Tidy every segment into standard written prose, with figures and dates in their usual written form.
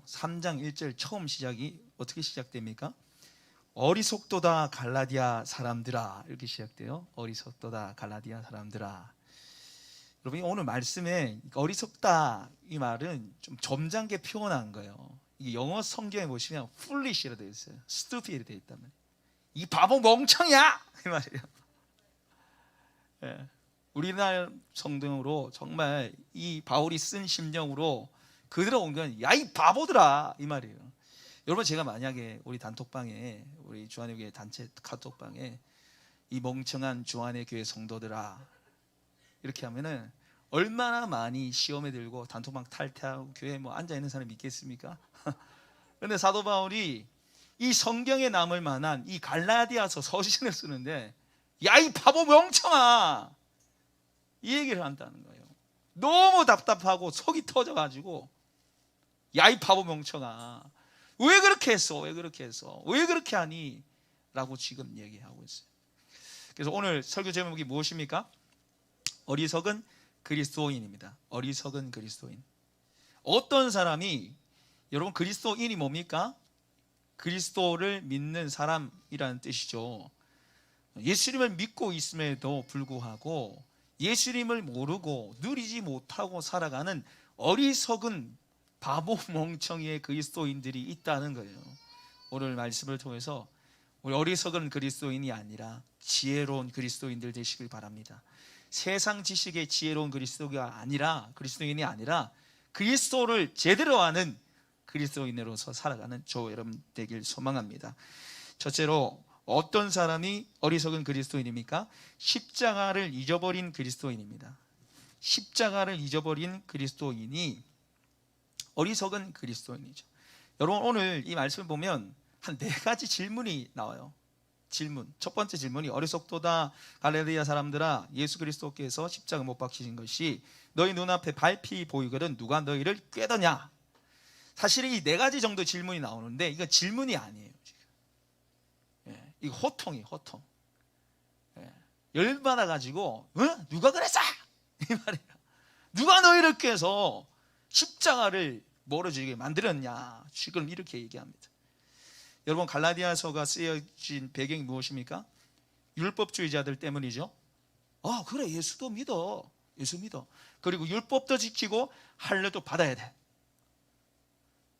3장 1절 처음 시작이 어떻게 시작됩니까? 어리석도다 갈라디아 사람들아, 이렇게 시작돼요. 어리석도다 갈라디아 사람들아. 여러분, 오늘 말씀에 어리석다 이 말은 좀 점잖게 표현한 거예요. 이게 영어 성경에 보시면 foolish로 되어 있어요. stupid 되어 있단 말이에요. 이 바보 멍청이야 이 말이에요. 예. 우리나라 성경으로 정말 이 바울이 쓴 심정으로 그대로 온 건 야 이 바보들아 이 말이에요. 여러분, 제가 만약에 우리 단톡방에, 우리 주한의 교회 단체 카톡방에 이 멍청한 주한의 교회 성도들아 이렇게 하면은 얼마나 많이 시험에 들고 단톡방 탈퇴하고 교회에 뭐 앉아 있는 사람이 있겠습니까? 그런데 사도 바울이 이 성경에 남을 만한 이 갈라디아서 서신을 쓰는데 야 이 바보 멍청아 이 얘기를 한다는 거예요. 너무 답답하고 속이 터져가지고 야 이 바보 멍청아 왜 그렇게 했어? 왜 그렇게 했어? 왜 그렇게 하니? 라고 지금 얘기하고 있어요. 그래서 오늘 설교 제목이 무엇입니까? 어리석은 그리스도인입니다. 어리석은 그리스도인. 어떤 사람이, 여러분, 그리스도인이 뭡니까? 그리스도를 믿는 사람이라는 뜻이죠. 예수님을 믿고 있음에도 불구하고 예수님을 모르고 누리지 못하고 살아가는 어리석은 바보 멍청이의 그리스도인들이 있다는 거예요. 오늘 말씀을 통해서 우리 어리석은 그리스도인이 아니라 지혜로운 그리스도인들 되시길 바랍니다. 세상 지식의 지혜로운 그리스도인이 아니라 그리스도를 제대로 아는 그리스도인으로서 살아가는 저 여러분 되길 소망합니다. 첫째로, 어떤 사람이 어리석은 그리스도인입니까? 십자가를 잊어버린 그리스도인입니다. 십자가를 잊어버린 그리스도인이 어리석은 그리스도인이죠. 여러분, 오늘 이 말씀을 보면 한 4가지 질문이 나와요. 질문. 첫 번째 질문이 어리석도다 갈라디아 사람들아, 예수 그리스도께서 십자가 못 박히신 것이 너희 눈앞에 밝히 보이거든 누가 너희를 꾀더냐. 사실 이 4가지 정도 질문이 나오는데 이건 질문이 아니에요. 지금. 예, 이거 호통이에요. 호통. 예, 열받아가지고 누가 그랬어? 이 말이에요. 누가 너희를 꾀서 십자가를 멀어지게 만들었냐. 지금 이렇게 얘기합니다. 여러분, 갈라디아서가 쓰여진 배경이 무엇입니까? 율법주의자들 때문이죠. 그래, 예수도 믿어. 예수 믿어. 그리고 율법도 지키고 할례도 받아야 돼.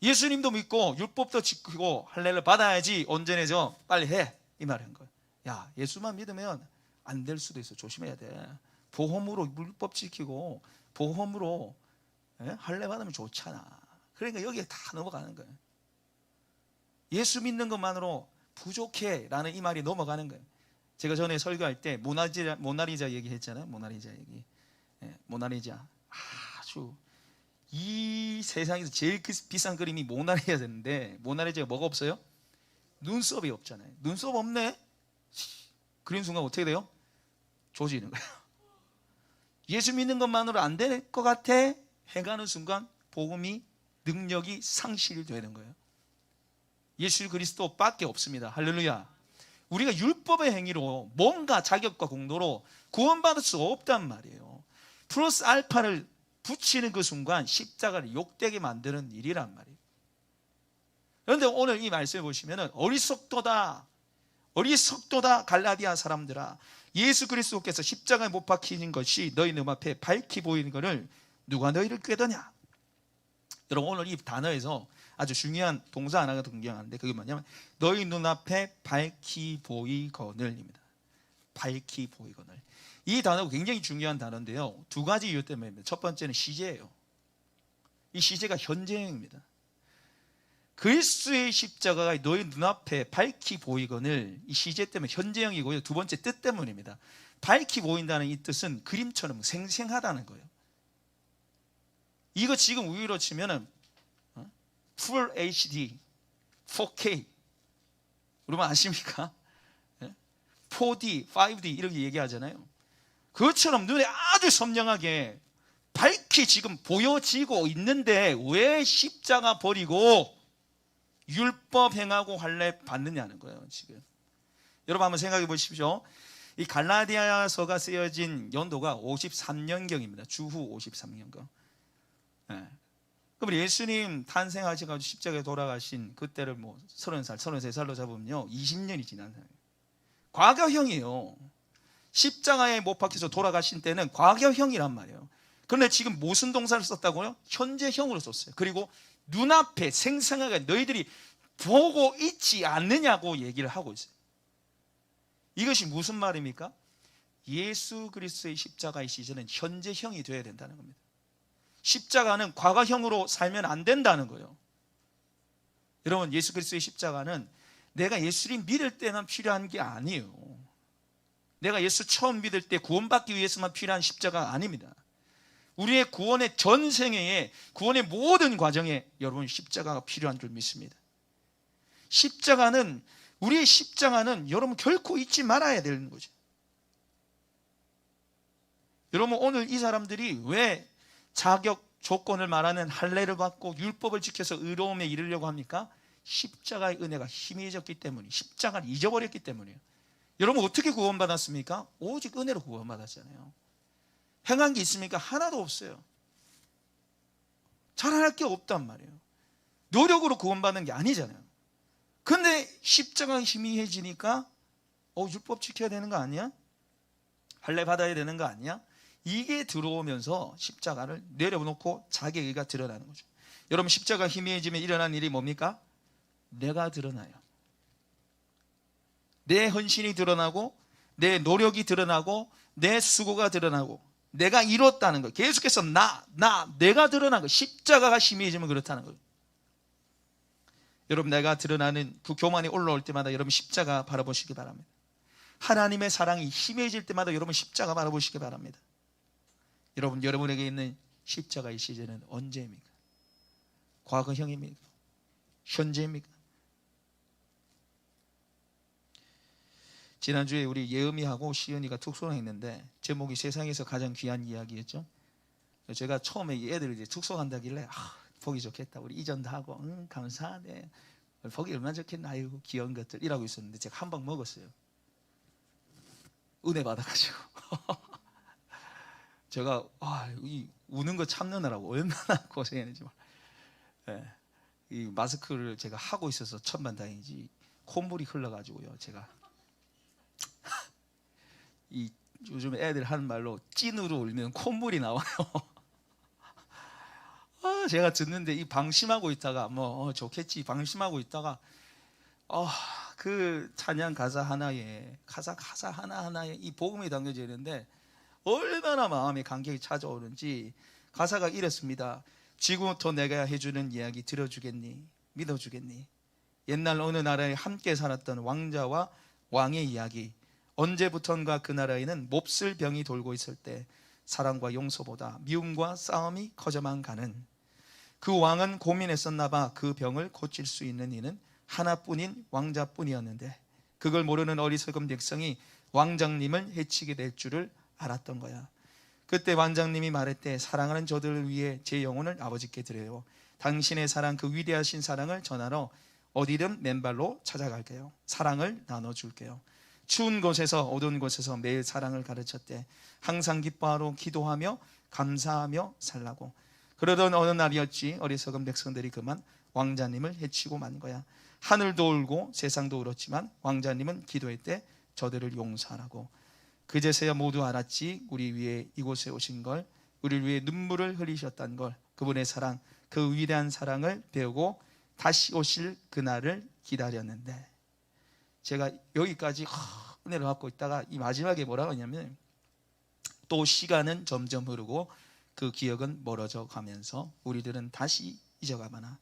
예수님도 믿고 율법도 지키고 할례를 받아야지 온전해져. 빨리 해. 이 말인 거예요. 야, 예수만 믿으면 안 될 수도 있어. 조심해야 돼. 보험으로 율법 지키고 보험으로 할례 받으면 좋잖아. 그러니까 여기에 다 넘어가는 거예요. 예수 믿는 것만으로 부족해 라는 이 말이 넘어가는 거예요. 제가 전에 설교할 때 모나리자 얘기했잖아요. 모나리자 얘기. 모나리자, 아주 이 세상에서 제일 비싼 그림이 모나리자인데, 모나리자가 뭐가 없어요? 눈썹이 없잖아요. 눈썹 없네? 그린 순간 어떻게 돼요? 조지는 거예요. 예수 믿는 것만으로 안 될 것 같아 해가는 순간 복음이, 능력이 상실되는 거예요. 예수 그리스도밖에 없습니다. 할렐루야. 우리가 율법의 행위로 뭔가 자격과 공로로 구원받을 수 없단 말이에요. 플러스 알파를 붙이는 그 순간 십자가를 욕되게 만드는 일이란 말이에요. 그런데 오늘 이 말씀을 보시면 어리석도다 갈라디아 사람들아, 예수 그리스도께서 십자가에 못 박히는 것이 너희 눈앞에 밝히 보이는 것을 누가 너희를 꾀더냐. 여러분, 오늘 이 단어에서 아주 중요한 동사 하나가 등장하는데 그게 뭐냐면 너희 눈앞에 밝히 보이거늘입니다. 밝히 보이거늘. 이 단어가 굉장히 중요한 단어인데요, 2가지 이유 때문입니다. 첫 번째는 시제예요. 이 시제가 현재형입니다. 그리스도의 십자가가 너희 눈앞에 밝히 보이거늘, 이 시제 때문에 현재형이고요. 2번째 뜻 때문입니다. 밝히 보인다는 이 뜻은 그림처럼 생생하다는 거예요. 이거 지금 우리로 치면은 Full HD, 4K, 여러분 아십니까? 4D, 5D 이렇게 얘기하잖아요. 그것처럼 눈에 아주 선명하게 밝히 지금 보여지고 있는데 왜 십자가 버리고 율법 행하고 할례 받느냐는 거예요. 지금 여러분 한번 생각해 보십시오. 이 갈라디아서가 쓰여진 연도가 53년경입니다. 주후 53년경. 그럼 예수님 탄생하셔가지고 십자가에 돌아가신 그때를 뭐 30살, 33살로 잡으면요 20년이 지난 거예요. 과거형이에요. 십자가에 못 박혀서 돌아가신 때는 과거형이란 말이에요. 그런데 지금 무슨 동사를 썼다고요? 현재형으로 썼어요. 그리고 눈앞에 생생하게 너희들이 보고 있지 않느냐고 얘기를 하고 있어요. 이것이 무슨 말입니까? 예수 그리스도의 십자가의 시제는 현재형이 되어야 된다는 겁니다. 십자가는 과거형으로 살면 안 된다는 거예요. 여러분, 예수 그리스도의 십자가는 내가 예수를 믿을 때만 필요한 게 아니에요. 내가 예수 처음 믿을 때 구원받기 위해서만 필요한 십자가가 아닙니다. 우리의 구원의 전 생애에, 구원의 모든 과정에 여러분 십자가가 필요한 줄 믿습니다. 우리의 십자가는 여러분 결코 잊지 말아야 되는 거죠. 여러분, 오늘 이 사람들이 왜 자격 조건을 말하는 할례를 받고 율법을 지켜서 의로움에 이르려고 합니까? 십자가의 은혜가 희미해졌기 때문이에요. 십자가를 잊어버렸기 때문이에요. 여러분, 어떻게 구원받았습니까? 오직 은혜로 구원받았잖아요. 행한 게 있습니까? 하나도 없어요. 자랑할 게 없단 말이에요. 노력으로 구원받는 게 아니잖아요. 근데 십자가가 희미해지니까 율법 지켜야 되는 거 아니야? 할례 받아야 되는 거 아니야? 이게 들어오면서 십자가를 내려놓고 자기의 의가 드러나는 거죠. 여러분, 십자가 희미해지면 일어난 일이 뭡니까? 내가 드러나요. 내 헌신이 드러나고, 내 노력이 드러나고, 내 수고가 드러나고, 내가 이뤘다는 거. 계속해서 내가 드러난 거. 십자가가 희미해지면 그렇다는 거예요. 여러분, 내가 드러나는 그 교만이 올라올 때마다 여러분 십자가 바라보시기 바랍니다. 하나님의 사랑이 희미해질 때마다 여러분 십자가 바라보시기 바랍니다. 여러분에게 있는 십자가의 시제는 언제입니까? 과거형입니까? 현재입니까? 지난주에 우리 예음이하고 시은이가 특송했는데 제목이 세상에서 가장 귀한 이야기였죠. 제가 처음에 애들 이제 특송한다길래 보기 좋겠다. 우리 이전도 하고 감사하네. 보기 얼마나 좋겠나. 아이고 귀여운 것들 이라고 있었는데 제가 한 방 먹었어요. 은혜 받아가지고 제가 이 우는 거 참느라고 얼마나 고생했는지. 이 마스크를 제가 하고 있어서 천만다행이지 콧물이 흘러가지고요. 제가 이 요즘 애들 하는 말로 찐으로 울면 콧물이 나와요. 제가 듣는데 이 방심하고 있다가 좋겠지 방심하고 있다가 그 찬양 가사 하나에 가사 하나하나에 이 복음이 담겨져 있는데 얼마나 마음에 감격이 찾아오는지. 가사가 이렇습니다. 지금부터 내가 해주는 이야기 들어주겠니? 믿어주겠니? 옛날 어느 나라에 함께 살았던 왕자와 왕의 이야기. 언제부턴가 그 나라에는 몹쓸 병이 돌고 있을 때 사랑과 용서보다 미움과 싸움이 커져만 가는, 그 왕은 고민했었나 봐. 그 병을 고칠 수 있는 이는 하나뿐인 왕자뿐이었는데 그걸 모르는 어리석은 백성이 왕장님을 해치게 될 줄을 알았던 거야. 그때 왕장님이 말했대. 사랑하는 저들을 위해 제 영혼을 아버지께 드려요. 당신의 사랑, 그 위대하신 사랑을 전하러 어디든 맨발로 찾아갈게요. 사랑을 나눠줄게요. 추운 곳에서 어두운 곳에서 매일 사랑을 가르쳤대. 항상 기뻐하러 기도하며 감사하며 살라고. 그러던 어느 날이었지. 어리석은 백성들이 그만 왕자님을 해치고 만 거야. 하늘도 울고 세상도 울었지만 왕자님은 기도했대. 저들을 용서하라고. 그제서야 모두 알았지. 우리 위해 이곳에 오신 걸, 우리를 위해 눈물을 흘리셨다는 걸, 그분의 사랑, 그 위대한 사랑을 배우고 다시 오실 그날을 기다렸는데. 제가 여기까지 은혜를 갖고 있다가 이 마지막에 뭐라고 하냐면, 또 시간은 점점 흐르고 그 기억은 멀어져 가면서 우리들은 다시 잊어가나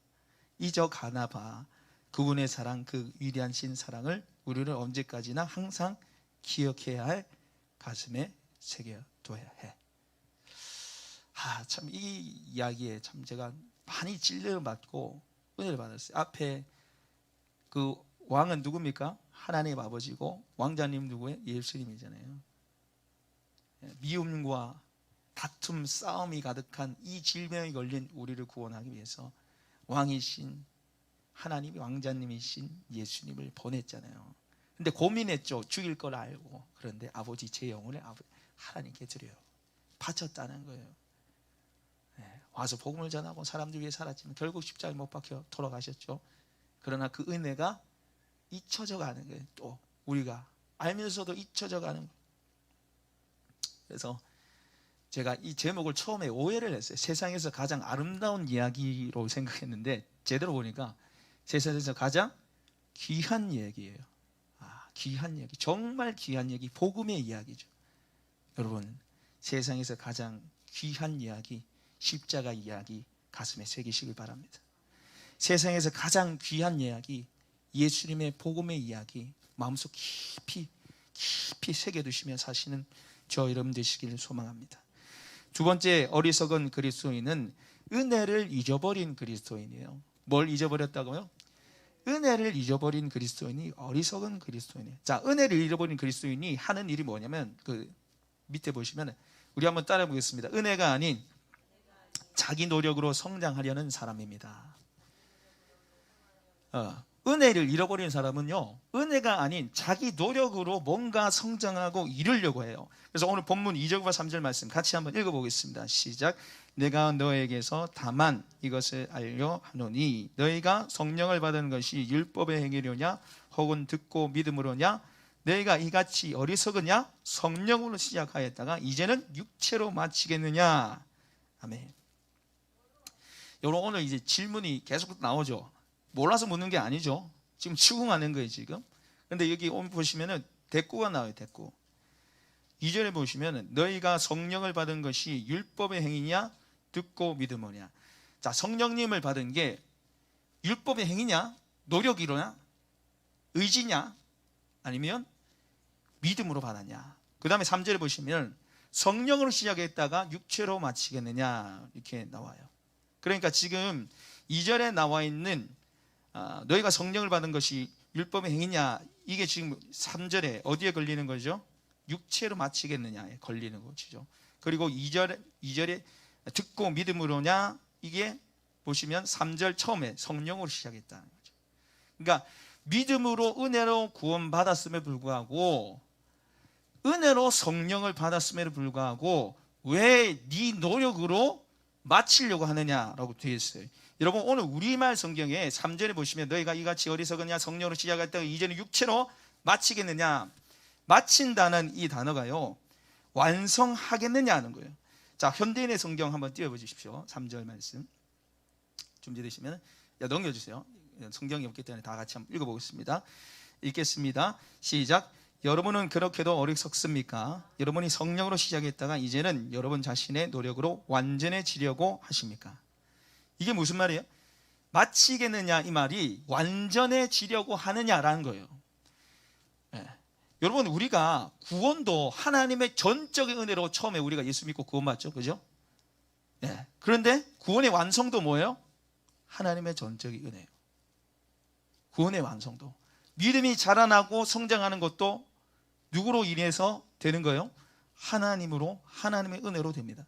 봐. 그분의 사랑, 그 위대한 신 사랑을 우리는 언제까지나 항상 기억해야 할, 가슴에 새겨둬야 해. 참 이 이야기에 참 제가 많이 찔려 받고 은혜를 받았어요. 앞에 그 왕은 누굽니까? 하나님 아버지고 왕자님 누구예요? 예수님이잖아요. 미움과 다툼, 싸움이 가득한 이 질병에 걸린 우리를 구원하기 위해서 왕이신 하나님이 왕자님이신 예수님을 보냈잖아요. 근데 고민했죠. 죽일 걸 알고. 그런데 아버지, 제 영혼을 하나님께 드려요. 바쳤다는 거예요. 와서 복음을 전하고 사람들 위해 살았지만 결국 십자가에 못 박혀 돌아가셨죠. 그러나 그 은혜가 잊혀져 가는 거예요. 또 우리가 알면서도 잊혀져 가는 거예요. 그래서 제가 이 제목을 처음에 오해를 했어요. 세상에서 가장 아름다운 이야기로 생각했는데 제대로 보니까 세상에서 가장 귀한 얘기예요. 귀한 얘기, 정말 귀한 얘기, 복음의 이야기죠. 여러분, 세상에서 가장 귀한 이야기, 십자가 이야기 가슴에 새기시길 바랍니다. 세상에서 가장 귀한 이야기, 예수님의 복음의 이야기 마음속 깊이 새겨두시며 사시는 저 여러분 되시기를 소망합니다. 두 번째, 어리석은 그리스도인은 은혜를 잊어버린 그리스도인이에요. 뭘 잊어버렸다고요? 은혜를 잊어버린 그리스도인이 어리석은 그리스도인이에요. 자, 은혜를 잃어버린 그리스도인이 하는 일이 뭐냐면 그 밑에 보시면 우리 한번 따라 보겠습니다. 은혜가 아닌 자기 노력으로 성장하려는 사람입니다. 은혜를 잃어버린 사람은요, 은혜가 아닌 자기 노력으로 뭔가 성장하고 이루려고 해요. 그래서 오늘 본문 2절과 3절 말씀 같이 한번 읽어보겠습니다. 시작. 내가 너에게서 다만 이것을 알려 하노니 너희가 성령을 받은 것이 율법의 행위로냐 혹은 듣고 믿음으로냐, 너희가 이같이 어리석으냐? 성령으로 시작하였다가 이제는 육체로 마치겠느냐? 아멘. 여러분, 오늘 이제 질문이 계속 나오죠. 몰라서 묻는 게 아니죠. 지금 추궁하는 거예요, 지금. 근데 여기 오늘 보시면은 대꾸가 나와요, 대꾸. 2절에 보시면은 너희가 성령을 받은 것이 율법의 행위냐, 듣고 믿음이냐. 자, 성령님을 받은 게 율법의 행위냐, 노력이로냐, 의지냐, 아니면 믿음으로 받았냐. 그 다음에 3절에 보시면 성령으로 시작했다가 육체로 마치겠느냐, 이렇게 나와요. 그러니까 지금 2절에 나와 있는 너희가 성령을 받은 것이 율법의 행위냐, 이게 지금 3절에 어디에 걸리는 거죠? 육체로 마치겠느냐에 걸리는 것이죠. 그리고 2절에 듣고 믿음으로냐, 이게 보시면 3절 처음에 성령으로 시작했다는 거죠. 그러니까 믿음으로 은혜로 구원받았음에 불구하고, 은혜로 성령을 받았음에도 불구하고 왜 네 노력으로 마치려고 하느냐라고 되어 있어요. 여러분, 오늘 우리말 성경에 3절에 보시면 너희가 이같이 어리석으냐, 성령으로 시작했다가 이제는 육체로 마치겠느냐, 마친다는 이 단어가요, 완성하겠느냐 하는 거예요. 자, 현대인의 성경 한번 띄워보십시오. 3절 말씀 준비되시면 넘겨주세요. 성경이 없기 때문에 다 같이 한번 읽어보겠습니다. 읽겠습니다. 시작. 여러분은 그렇게도 어리석습니까? 여러분이 성령으로 시작했다가 이제는 여러분 자신의 노력으로 완전해지려고 하십니까? 이게 무슨 말이에요? 마치겠느냐, 이 말이 완전해지려고 하느냐라는 거예요. 여러분, 우리가 구원도 하나님의 전적인 은혜로 처음에 우리가 예수 믿고 구원받죠, 그죠? 그런데 구원의 완성도 뭐예요? 하나님의 전적인 은혜예요. 구원의 완성도, 믿음이 자라나고 성장하는 것도 누구로 인해서 되는 거예요? 하나님으로, 하나님의 은혜로 됩니다.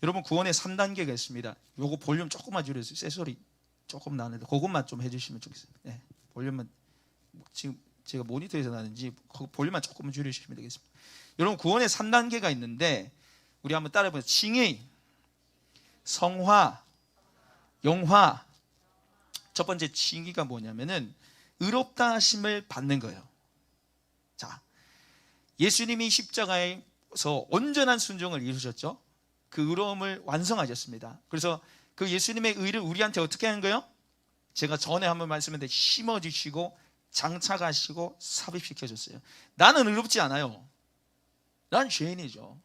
여러분, 구원의 3단계가 있습니다. 요거 볼륨 조금만 줄여주세요. 쇠소리 조금 나는데 그것만 좀 해주시면 좋겠습니다. 볼륨만, 지금 제가 모니터에서 나는지 볼륨만 조금만 줄여주시면 되겠습니다. 여러분, 구원의 3단계가 있는데 우리 한번 따라해보세요. 칭의, 성화, 영화. 첫 번째 칭의가 뭐냐면은 의롭다 하심을 받는 거예요. 자, 예수님이 십자가에서 온전한 순종을 이루셨죠. 그 의로움을 완성하셨습니다. 그래서 그 예수님의 의를 우리한테 어떻게 하는 거예요? 제가 전에 한번 말씀했는데 심어주시고 장착하시고 삽입시켜줬어요. 나는 의롭지 않아요. 난 죄인이죠.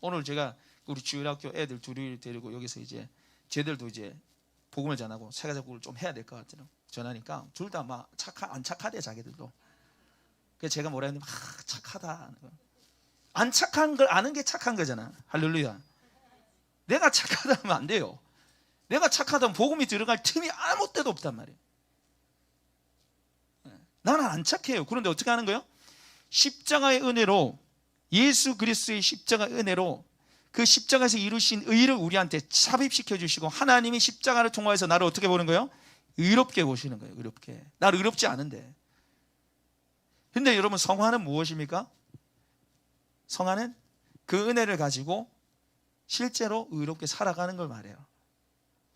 오늘 제가 우리 주일학교 애들 둘이 데리고 여기서 이제 쟤들도 이제 복음을 전하고 세가족을 좀 해야 될 것 같아요. 전하니까 둘 다 막 안 착하대, 자기들도. 그래서 제가 뭐라 했냐면 착하다. 안 착한 걸 아는 게 착한 거잖아. 할렐루야. 내가 착하다 하면 안 돼요. 내가 착하다면 복음이 들어갈 틈이 아무 때도 없단 말이에요. 나는 안 착해요. 그런데 어떻게 하는 거예요? 십자가의 은혜로, 예수 그리스도의 십자가의 은혜로 그 십자가에서 이루신 의를 우리한테 삽입시켜 주시고, 하나님이 십자가를 통해서 나를 어떻게 보는 거예요? 의롭게 보시는 거예요. 의롭게. 나를 의롭지 않은데. 근데 여러분, 성화는 무엇입니까? 성화는 그 은혜를 가지고 실제로 의롭게 살아가는 걸 말해요.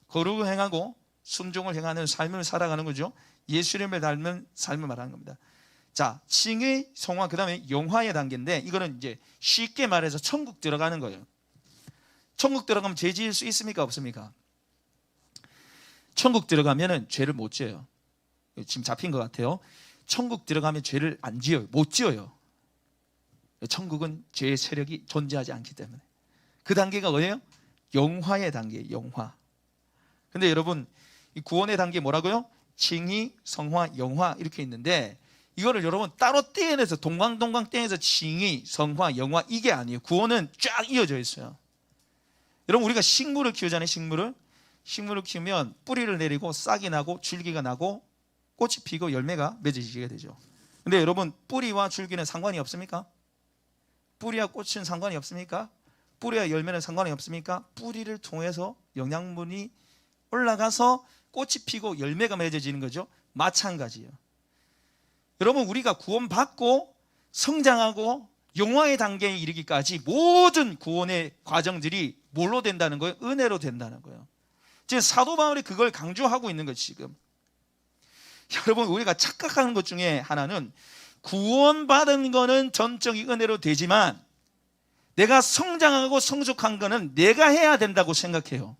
거룩을 행하고 순종을 행하는 삶을 살아가는 거죠. 예수님을 닮은 삶을 말하는 겁니다. 자, 칭의, 성화, 그 다음에 영화의 단계인데, 이거는 이제 쉽게 말해서 천국 들어가는 거예요. 천국 들어가면 죄 지을 수 있습니까? 없습니까? 천국 들어가면은 죄를 못 지어요. 지금 잡힌 것 같아요. 천국 들어가면 죄를 안 지어요. 못 지어요. 천국은 죄의 세력이 존재하지 않기 때문에. 그 단계가 뭐예요? 영화의 단계, 영화. 근데 여러분, 이 구원의 단계 뭐라고요? 칭의, 성화, 영화 이렇게 있는데, 이거를 여러분 따로 떼어내서 동광동광 떼어내서 칭의, 성화, 영화 이게 아니에요. 구원은 쫙 이어져 있어요. 여러분, 우리가 식물을 키우잖아요. 식물을 키우면 뿌리를 내리고 싹이 나고 줄기가 나고 꽃이 피고 열매가 맺어지게 되죠. 근데 여러분, 뿌리와 줄기는 상관이 없습니까? 뿌리와 꽃은 상관이 없습니까? 뿌리와 열매는 상관이 없습니까? 뿌리를 통해서 영양분이 올라가서 꽃이 피고 열매가 맺어지는 거죠. 마찬가지예요. 여러분, 우리가 구원받고 성장하고 영화의 단계에 이르기까지 모든 구원의 과정들이 뭘로 된다는 거예요? 은혜로 된다는 거예요. 지금 사도 바울이 그걸 강조하고 있는 거죠. 지금 여러분, 우리가 착각하는 것 중에 하나는 구원받은 거는 전적인 은혜로 되지만 내가 성장하고 성숙한 거는 내가 해야 된다고 생각해요.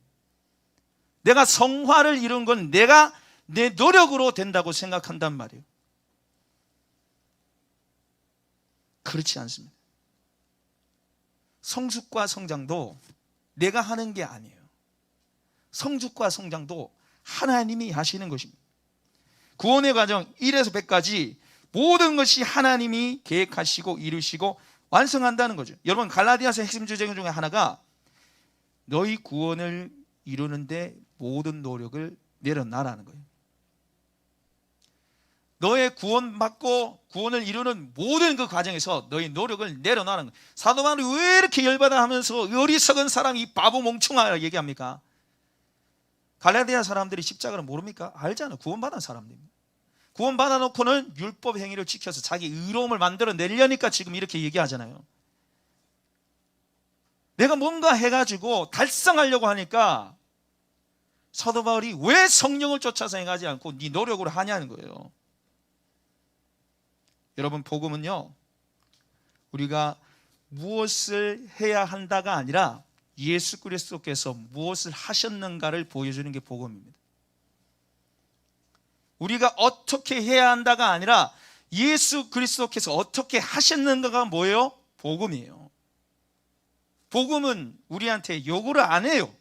내가 성화를 이룬 건 내가 내 노력으로 된다고 생각한단 말이에요. 그렇지 않습니다. 성숙과 성장도 내가 하는 게 아니에요. 성숙과 성장도 하나님이 하시는 것입니다. 구원의 과정 1에서 100까지 모든 것이 하나님이 계획하시고 이루시고 완성한다는 거죠. 여러분, 갈라디아서 핵심 주제 중에 하나가 너희 구원을 이루는데 모든 노력을 내려놔라는 거예요. 너의 구원받고 구원을 이루는 모든 그 과정에서 너의 노력을 내려놔라는 거예요. 사도 바울이 왜 이렇게 열받아 하면서 어리석은 사람, 이 바보 멍청아 얘기합니까? 갈라디아 사람들이 십자가를 모릅니까? 알잖아요. 구원받은 사람들입니다. 구원받아 놓고는 율법 행위를 지켜서 자기 의로움을 만들어 내려니까 지금 이렇게 얘기하잖아요. 내가 뭔가 해가지고 달성하려고 하니까 사도 바울이 왜 성령을 쫓아서 행하지 않고 네 노력으로 하냐는 거예요. 여러분, 복음은요, 우리가 무엇을 해야 한다가 아니라 예수 그리스도께서 무엇을 하셨는가를 보여주는 게 복음입니다. 우리가 어떻게 해야 한다가 아니라 예수 그리스도께서 어떻게 하셨는가가 뭐예요? 복음이에요. 복음은 우리한테 요구를 안 해요.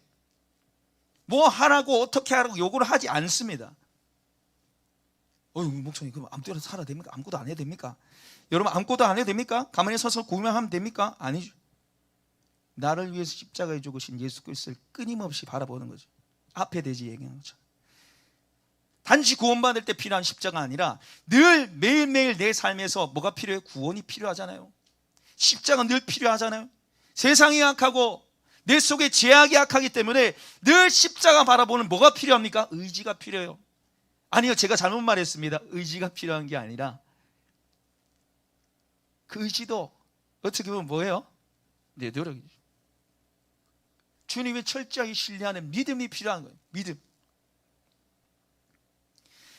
뭐 하라고 어떻게 하라고 요구를 하지 않습니다. 목사님, 그럼 아무 때나 살아야 됩니까? 아무것도 안 해도 됩니까? 여러분, 아무것도 안 해도 됩니까? 가만히 서서 구경하면 됩니까? 아니죠. 나를 위해서 십자가에 죽으신 예수 그리스도를 끊임없이 바라보는 거죠. 앞에 대지 얘기하는 거죠. 단지 구원받을 때 필요한 십자가 아니라 늘 매일매일 내 삶에서 뭐가 필요해요? 구원이 필요하잖아요. 십자가 늘 필요하잖아요. 세상이 약하고 내 속에 죄악이 약하기 때문에 늘 십자가 바라보는 뭐가 필요합니까? 의지가 필요해요. 아니요, 제가 잘못 말했습니다. 의지가 필요한 게 아니라 그 의지도 어떻게 보면 뭐예요? 내 노력이죠. 주님의 철저하게 신뢰하는 믿음이 필요한 거예요. 믿음.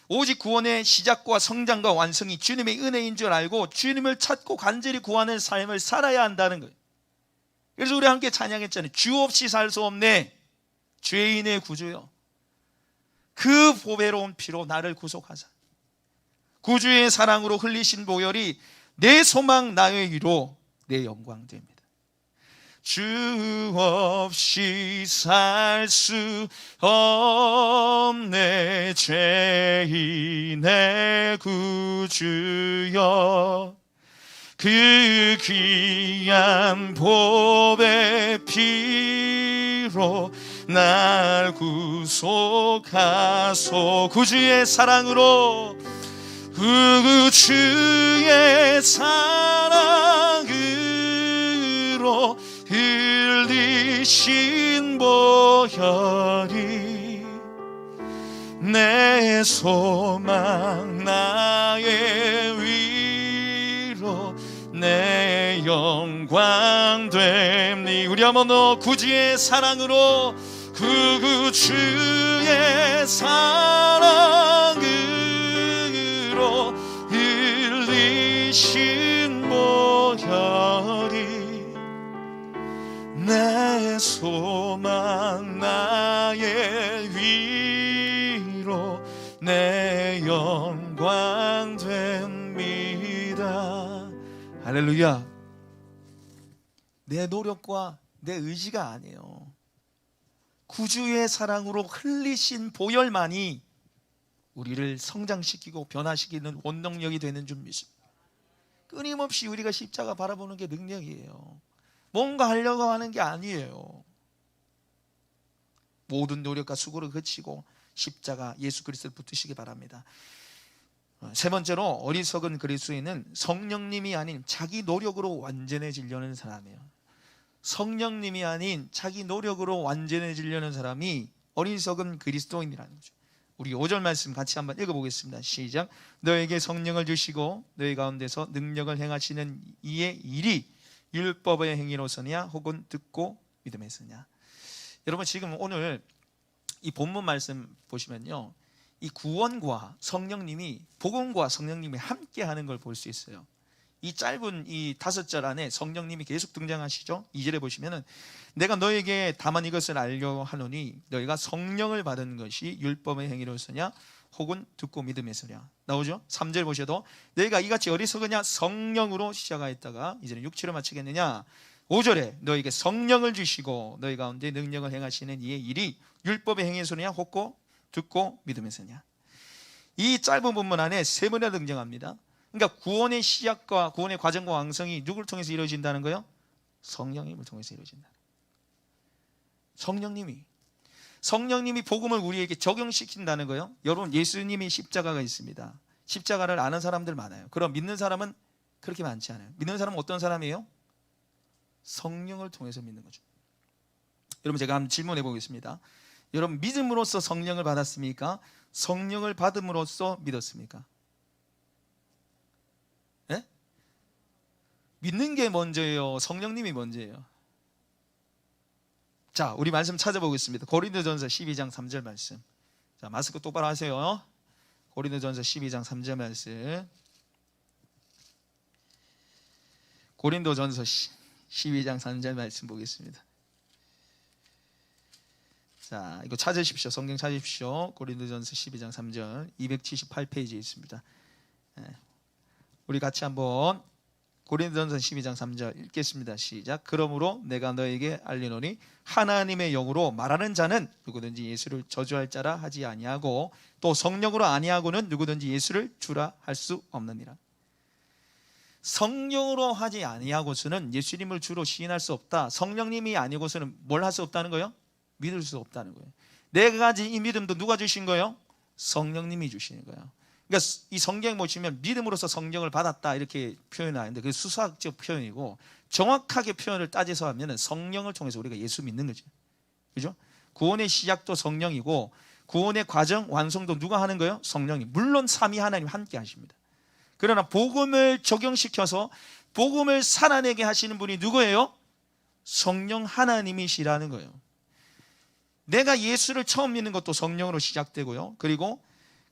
오직 구원의 시작과 성장과 완성이 주님의 은혜인 줄 알고 주님을 찾고 간절히 구하는 삶을 살아야 한다는 거예요. 그래서 우리 함께 찬양했잖아요. 주 없이 살 수 없네, 죄인의 구주요, 그 보배로운 피로 나를 구속하사 구주의 사랑으로 흘리신 보혈이 내 소망 나의 위로 내 영광 됩니다. 주 없이 살 수 없네, 죄인의 구주여, 그 귀한 보배 피로 날 구속하소. 구주의 사랑으로, 구주의 사랑으로 흘리신 보혈이 내 소망 나의 위로 내 영광 됨. 주옵니. 우리 한번 더 구주의 사랑으로, 그 구주의 사랑으로 흘리신 보혈이 내 소망, 나의 위로, 내 영광 됩니다. 할렐루야. 내 노력과 내 의지가 아니에요. 구주의 사랑으로 흘리신 보혈만이 우리를 성장시키고 변화시키는 원동력이 되는 줄 믿습니다. 끊임없이 우리가 십자가 바라보는 게 능력이에요. 뭔가 하려고 하는 게 아니에요. 모든 노력과 수고를 그치고 십자가 예수 그리스도를 붙드시기 바랍니다. 세 번째로, 어리석은 그리스도인은 성령님이 아닌 자기 노력으로 완전해지려는 사람이에요. 성령님이 아닌 자기 노력으로 완전해지려는 사람이 어리석은 그리스도인이라는 거죠. 우리 5절 말씀 같이 한번 읽어보겠습니다. 시작. 너에게 성령을 주시고 너희 가운데서 능력을 행하시는 이의 일이 율법의 행위로서냐 혹은 듣고 믿음에서냐. 여러분, 지금 오늘 이 본문 말씀 보시면요, 이 구원과 성령님이, 복음과 성령님이 함께 하는 걸 볼 수 있어요. 이 짧은 이 5절 안에 성령님이 계속 등장하시죠. 2절에 보시면은 내가 너에게 다만 이것을 알려 하노니 너희가 성령을 받은 것이 율법의 행위로서냐 혹은 듣고 믿음에서냐 나오죠. 3절 보셔도 너희가 이같이 어리석으냐 성령으로 시작하였다가 이제는 6절을 마치겠느냐. 5절에 너희에게 성령을 주시고 너희 가운데 능력을 행하시는 이의 일이 율법의 행위로서냐 혹은 듣고 믿음에서냐. 이 짧은 본문 안에 세 번이나 등장합니다. 그러니까 구원의 시작과 구원의 과정과 완성이 누구를 통해서 이루어진다는 거예요? 성령님을 통해서 이루어진다. 성령님이 복음을 우리에게 적용시킨다는 거예요. 여러분, 예수님이 십자가가 있습니다. 십자가를 아는 사람들 많아요. 그럼 믿는 사람은 그렇게 많지 않아요. 믿는 사람은 어떤 사람이에요? 성령을 통해서 믿는 거죠. 여러분, 제가 한번 질문해 보겠습니다. 여러분, 믿음으로써 성령을 받았습니까? 성령을 받음으로써 믿었습니까? 네? 믿는 게 먼저예요? 성령님이 먼저예요? 자, 우리 말씀 찾아보겠습니다. 고린도전서 12장 3절 말씀. 자, 마스크 똑바로 하세요. 고린도전서 12장 3절 말씀. 고린도전서 12장 3절 말씀 보겠습니다. 자, 이거 찾으십시오. 성경 찾으십시오. 고린도전서 12장 3절 278페이지에 있습니다. 우리 같이 한번 고린도전서 12장 3절 읽겠습니다. 시작. 그러므로 내가 너에게 알리노니 하나님의 영으로 말하는 자는 누구든지 예수를 저주할 자라 하지 아니하고 또 성령으로 아니하고는 누구든지 예수를 주라 할 수 없느니라. 성령으로 하지 아니하고서는 예수님을 주로 시인할 수 없다. 성령님이 아니고서는 뭘 할 수 없다는 거예요? 믿을 수 없다는 거예요. 내가 가진 이 믿음도 누가 주신 거예요? 성령님이 주시는 거예요. 그러니까 이 성경 보시면 믿음으로써 성령을 받았다 이렇게 표현하는데 그게 수사학적 표현이고, 정확하게 표현을 따져서 하면 성령을 통해서 우리가 예수 믿는 거죠. 그죠? 구원의 시작도 성령이고 구원의 과정 완성도 누가 하는 거예요? 성령이. 물론 삼위 하나님 함께 하십니다. 그러나 복음을 적용시켜서 복음을 살아내게 하시는 분이 누구예요? 성령 하나님이시라는 거예요. 내가 예수를 처음 믿는 것도 성령으로 시작되고요. 그리고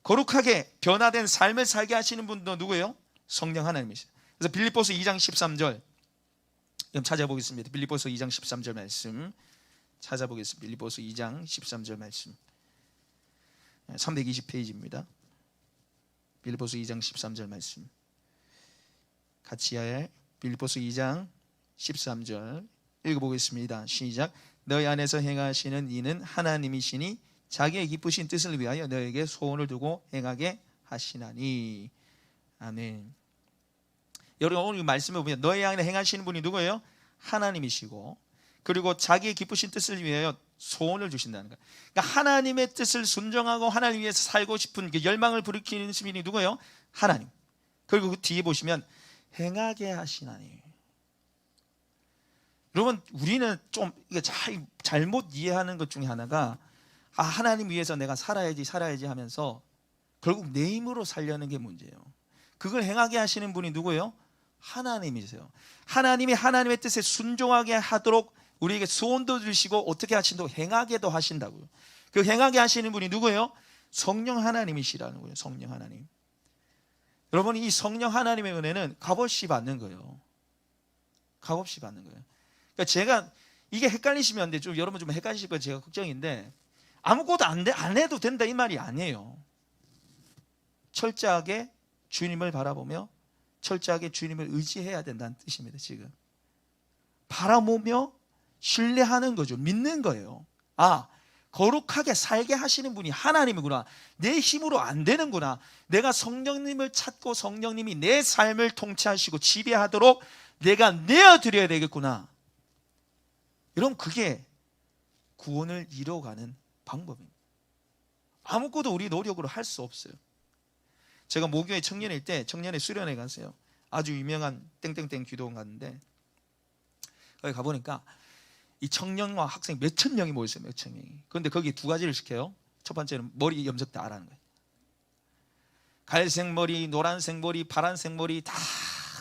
거룩하게 변화된 삶을 살게 하시는 분도 누구예요? 성령 하나님이시죠. 그래서 빌립보서 2장 13절 좀 찾아보겠습니다. 빌립보서 2장 13절 말씀 찾아보겠습니다. 빌립보서 2장 13절 말씀 320페이지입니다. 빌립보서 2장 13절 말씀 같이 할 빌립보서 2장 13절 읽어보겠습니다. 시작. 너희 안에서 행하시는 이는 하나님이시니 자기의 기쁘신 뜻을 위하여 너에게 소원을 두고 행하게 하시나니. 아멘. 여러분, 오늘 말씀을 보면 너희 안에 행하시는 분이 누구예요? 하나님이시고, 그리고 자기의 기쁘신 뜻을 위하여 소원을 주신다는 거예요. 그러니까 하나님의 뜻을 순종하고 하나님 위해서 살고 싶은 그 열망을 불이키는 분이 누구예요? 하나님. 그리고 그 뒤에 보시면 행하게 하시나니. 여러분, 우리는 좀 이게 잘못 이해하는 것 중에 하나가 하나님 위해서 내가 살아야지 하면서 결국 내 힘으로 살려는 게 문제예요. 그걸 행하게 하시는 분이 누구예요? 하나님이세요. 하나님이 하나님의 뜻에 순종하게 하도록 우리에게 소원도 주시고 어떻게 하신다고? 행하게도 하신다고요. 그 행하게 하시는 분이 누구예요? 성령 하나님이시라는 거예요. 성령 하나님. 여러분, 이 성령 하나님의 은혜는 값없이 받는 거예요. 값없이 받는 거예요. 그러니까 제가 이게 헷갈리시면 안 돼. 좀 여러분 좀 헷갈리실 거 제가 걱정인데, 아무것도 안 해도 된다 이 말이 아니에요. 철저하게 주님을 바라보며 철저하게 주님을 의지해야 된다는 뜻입니다. 지금 바라보며 신뢰하는 거죠. 믿는 거예요. 아, 거룩하게 살게 하시는 분이 하나님이구나. 내 힘으로 안 되는구나. 내가 성령님을 찾고 성령님이 내 삶을 통치하시고 지배하도록 내가 내어드려야 되겠구나. 여러분, 그게 구원을 이뤄가는 방법입니다. 아무것도 우리 노력으로 할 수 없어요. 제가 모교회 청년일 때 청년회 수련회 갔어요. 아주 유명한 땡땡땡 기도원 갔는데, 거기 가보니까 이 청년과 학생 몇천 명이 모였어요. 몇천 명이. 그런데 거기 두 가지를 시켜요. 첫 번째는 머리 염색 다 하라는 거예요. 갈색 머리, 노란색 머리, 파란색 머리 다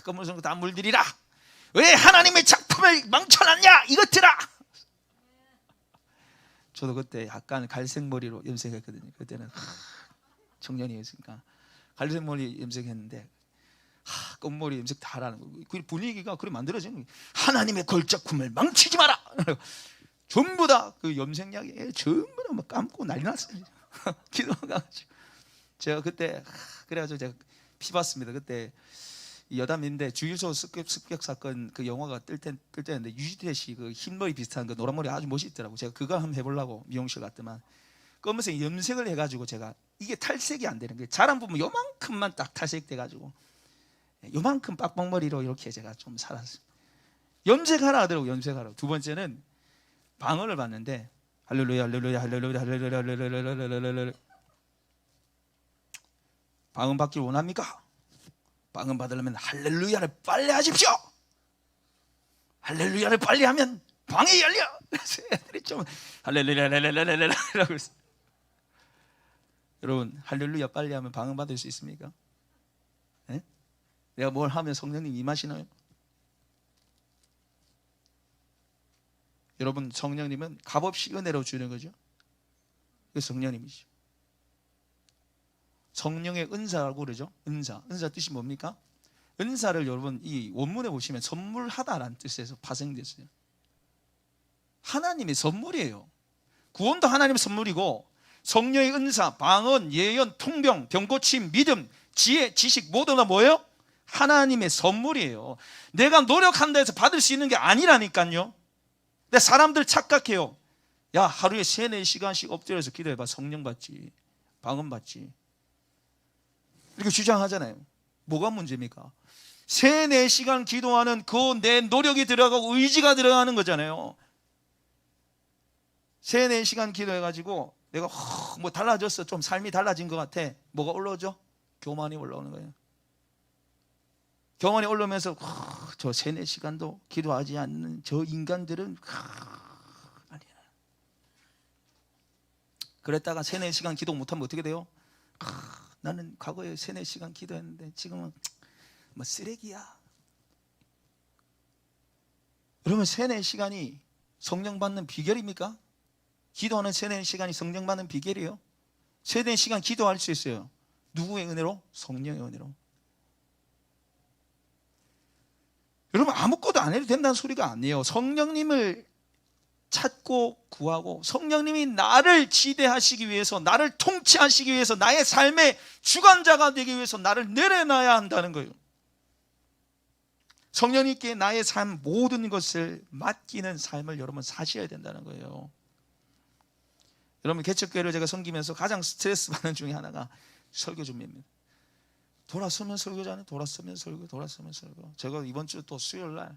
검은색 다 물들이라. 왜 하나님의 작품을 망쳐놨냐 이것들아. 저도 그때 약간 갈색 머리로 염색했거든요. 그때는 청년이었으니까 갈색 머리 염색했는데, 검머리 염색 다 하라는 거예요. 그 분위기가 그렇게 만들어지는 거예요. 하나님의 걸작품을 망치지 마라. 전부 다 그 염색약에 전부 다 막 감고 난리 났어요. 기도가지고 제가 그때 그래가지고 제가 피봤습니다. 그때 여담인데 주유소 습격 사건 그 영화가 뜰 때였는데 유지태 씨 그 흰머리 비슷한 그 노란 머리 아주 멋있더라고. 제가 그거 한번 해보려고 미용실 갔더만 검은색 염색을 해가지고 제가 이게 탈색이 안 되는 거예요. 자랑 부분 요만큼만 딱 탈색돼가지고 요만큼 빡빡머리로 이렇게 제가 좀 살았어요. 염색하라 하더라고. 염색하라고. 두 번째는 방언을 받는데 할렐루야 할렐루야 할렐루야 할렐루야 할렐루야. 방언 받길 원합니까? 방언 받으려면 할렐루야를 빨리 하십시오. 할렐루야를 빨리 하면 방이 열려. 그래서 애들이 좀 할렐루야 할렐루야라고 했어요. 여러분, 할렐루야 빨리 하면 방언 받을 수 있습니까? 네? 내가 뭘 하면 성령님 임하시나요? 여러분, 성령님은 값없이 은혜로 주는 거죠. 그 성령님이죠. 성령의 은사라고 그러죠. 은사 뜻이 뭡니까? 은사를 여러분 이 원문에 보시면 선물하다라는 뜻에서 파생됐어요. 하나님의 선물이에요. 구원도 하나님의 선물이고, 성령의 은사, 방언, 예언, 통병, 병고침, 믿음, 지혜, 지식 모두 다 뭐예요? 하나님의 선물이에요. 내가 노력한다 해서 받을 수 있는 게 아니라니까요. 근데 사람들 착각해요. 야, 하루에 3-4시간씩 엎드려서 기도해봐. 성령 받지, 방언 받지, 이렇게 주장하잖아요. 뭐가 문제입니까? 3-4시간 기도하는 그 내 노력이 들어가고 의지가 들어가는 거잖아요. 3-4시간 기도해가지고 내가 뭐 달라졌어, 좀 삶이 달라진 것 같아. 뭐가 올라오죠? 교만이 올라오는 거예요. 교만이 올라오면서 저 3-4시간도 기도하지 않는 저 인간들은 아니야. 그랬다가 3-4시간 기도 못하면 어떻게 돼요? 나는 과거에 3-4시간 기도했는데 지금은 뭐 쓰레기야. 여러분, 3-4시간이 성령 받는 비결입니까? 기도하는 3-4시간이 성령 받는 비결이에요. 3-4시간 기도할 수 있어요. 누구의 은혜로? 성령의 은혜로. 여러분, 아무것도 안 해도 된다는 소리가 아니에요. 성령님을 찾고 구하고 성령님이 나를 지배하시기 위해서, 나를 통치하시기 위해서, 나의 삶의 주관자가 되기 위해서 나를 내려놔야 한다는 거예요. 성령님께 나의 삶 모든 것을 맡기는 삶을 여러분 사셔야 된다는 거예요. 여러분, 개척교회를 제가 섬기면서 가장 스트레스 받는 중에 하나가 설교 준비입니다. 돌아서면 설교잖아요. 돌아서면 설교, 돌아서면 설교. 제가 이번 주 또 수요일 날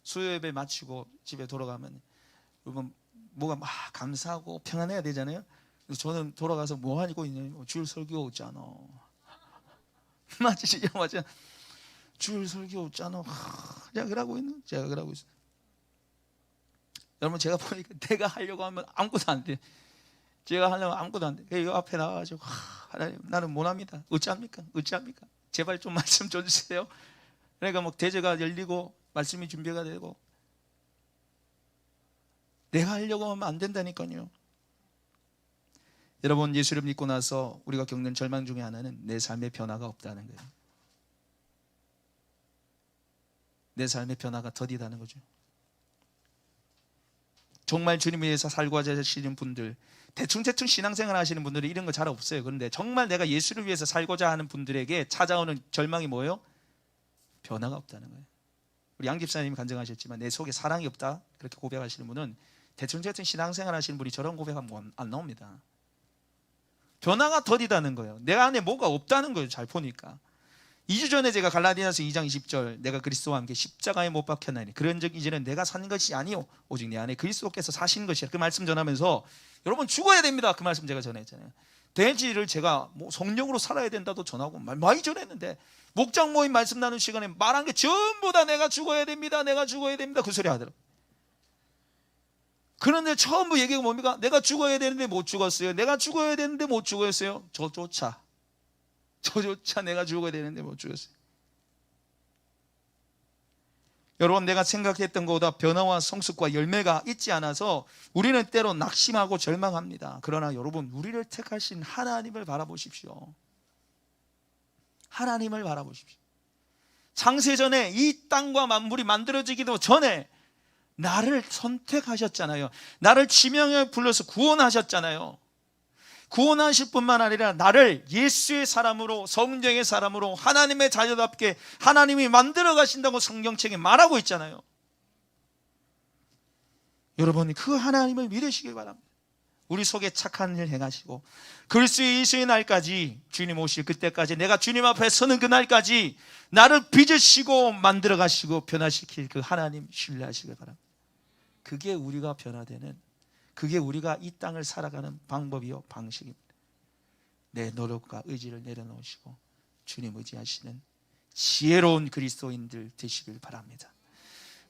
수요 예배 마치고 집에 돌아가면 여러분 뭐가 막 감사하고 평안해야 되잖아요. 저는 돌아가서 뭐 하고 있냐면 주일 설교 있잖아. 맞지? 맞죠? 주일 설교 있잖아. 제가 그러고 있는, 제가 그러고 있어요. 여러분, 제가 보니까 내가 하려고 하면 아무것도 안 돼. 제가 하려면 아무것도 안 돼. 이 앞에 나와가지고 하나님, 나는 못합니다. 어찌합니까? 어찌합니까? 제발 좀 말씀 줘주세요. 그러니까 뭐 대제가 열리고 말씀이 준비가 되고 내가 하려고 하면 안 된다니까요. 여러분, 예수를 믿고 나서 우리가 겪는 절망 중에 하나는 내 삶의 변화가 없다는 거예요. 내 삶의 변화가 더디다는 거죠. 정말 주님을 위해서 살고자 하시는 분들, 대충 신앙생활 하시는 분들이 이런 거 잘 없어요. 그런데 정말 내가 예수를 위해서 살고자 하는 분들에게 찾아오는 절망이 뭐예요? 변화가 없다는 거예요. 우리 양 집사님이 간증하셨지만 내 속에 사랑이 없다 그렇게 고백하시는 분은 대충 신앙생활 하시는 분이 저런 고백하면 안 나옵니다. 변화가 더디다는 거예요. 내 안에 뭐가 없다는 거예요. 잘 보니까 2주 전에 제가 갈라디아서 2장 20절 내가 그리스도와 함께 십자가에 못 박혔나니 그런 적 이제는 내가 사는 것이 아니요 오직 내 안에 그리스도께서 사신 것이라. 그 말씀 전하면서 여러분 죽어야 됩니다. 그 말씀 제가 전했잖아요. 돼지를 제가 뭐 성령으로 살아야 된다도 전하고 많이 전했는데 목장 모임 말씀 나눈 시간에 말한 게 전부 다 내가 죽어야 됩니다. 내가 죽어야 됩니다. 그 소리 하더라고요. 그런데 전부 얘기가 뭡니까? 내가 죽어야 되는데 못 죽었어요. 내가 죽어야 되는데 못 죽었어요. 저조차 내가 죽어야 되는데 못 죽었어요. 여러분, 내가 생각했던 것보다 변화와 성숙과 열매가 있지 않아서 우리는 때로 낙심하고 절망합니다. 그러나 여러분, 우리를 택하신 하나님을 바라보십시오. 하나님을 바라보십시오. 창세전에 이 땅과 만물이 만들어지기도 전에 나를 선택하셨잖아요. 나를 지명에 불러서 구원하셨잖아요. 구원하실 뿐만 아니라 나를 예수의 사람으로, 성령의 사람으로, 하나님의 자녀답게 하나님이 만들어 가신다고 성경책에 말하고 있잖아요. 여러분, 그 하나님을 믿으시길 바랍니다. 우리 속에 착한 일 행하시고 그리스도 예수의 날까지, 주님 오실 그때까지, 내가 주님 앞에 서는 그날까지 나를 빚으시고 만들어 가시고 변화시킬 그 하나님 신뢰하시길 바랍니다. 그게 우리가 변화되는, 그게 우리가 이 땅을 살아가는 방법이요 방식입니다. 내 노력과 의지를 내려놓으시고 주님 의지하시는 지혜로운 그리스도인들 되시길 바랍니다.